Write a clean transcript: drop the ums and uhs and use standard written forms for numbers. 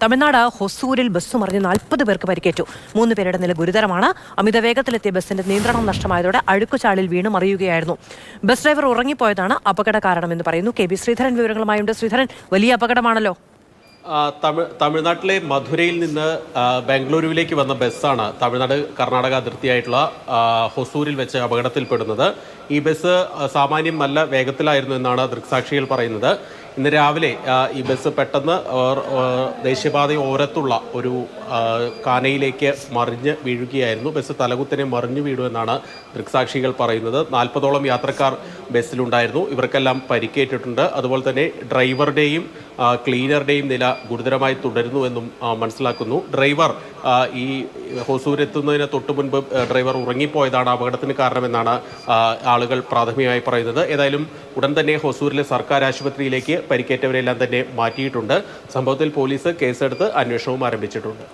Tamil Nadu ഹൊസൂരിൽ bus മറിഞ്ഞ് 40 പേർക്ക് പരിക്കേറ്റു. 3 പേരുടെ നില ഗുരുതരമാണ്. അമിത വേഗത്തിലെത്തിയ ബസിന്റെ നിയന്ത്രണം നഷ്ടമായതോടെ അഴുക്കുചാലിൽ വീണ് മറിയുകയായിരുന്നു. ബസ് ഡ്രൈവർ ഉറങ്ങിപ്പോയതാണ് അപകട കാരണമെന്ന് പറയുന്നു. കെ ബി ശ്രീധരൻ വിവരങ്ങളുമായുണ്ട്. ശ്രീധരൻ, വലിയ അപകടമാണല്ലോ. തമിഴ്നാട്ടിലെ മധുരയിൽ നിന്ന് ബാംഗ്ലൂരുവിലേക്ക് വന്ന ബസ്സാണ് തമിഴ്നാട് കർണാടക അതിർത്തിയായിട്ടുള്ള ഹൊസൂരിൽ വെച്ച് അപകടത്തിൽപ്പെടുന്നത്. ഈ ബസ് സാമാന്യം നല്ല വേഗത്തിലായിരുന്നു എന്നാണ് ദൃക്സാക്ഷികൾ പറയുന്നത്. ഇന്ന് രാവിലെ ഈ ബസ് പെട്ടെന്ന് ദേശീയപാത ഓരത്തുള്ള ഒരു കാനയിലേക്ക് മറിഞ്ഞ് വീഴുകയായിരുന്നു. ബസ് തലകുത്തനെ മറിഞ്ഞു വീഴുമെന്നാണ് ദൃക്സാക്ഷികൾ പറയുന്നത്. 40ഓളം യാത്രക്കാർ ബസ്സിലുണ്ടായിരുന്നു. ഇവർക്കെല്ലാം പരിക്കേറ്റിട്ടുണ്ട്. അതുപോലെ തന്നെ ഡ്രൈവറുടെയും ക്ലീനറുടെയും നില ഗുരുതരമായി തുടരുന്നുവെന്നും മനസ്സിലാക്കുന്നു. ഡ്രൈവർ ഈ ഹൊസൂരെത്തുന്നതിന് തൊട്ടു മുൻപ് ഡ്രൈവർ ഉറങ്ങിപ്പോയതാണ് അപകടത്തിന് കാരണമെന്നാണ് ആളുകൾ പ്രാഥമികമായി പറയുന്നത്. ഏതായാലും ഉടൻ തന്നെ ഹൊസൂരിലെ സർക്കാർ ആശുപത്രിയിലേക്ക് പരിക്കേറ്റവരെല്ലാം തന്നെ മാറ്റിയിട്ടുണ്ട്. സംഭവത്തിൽ പോലീസ് കേസെടുത്ത് അന്വേഷണവും ആരംഭിച്ചിട്ടുണ്ട്.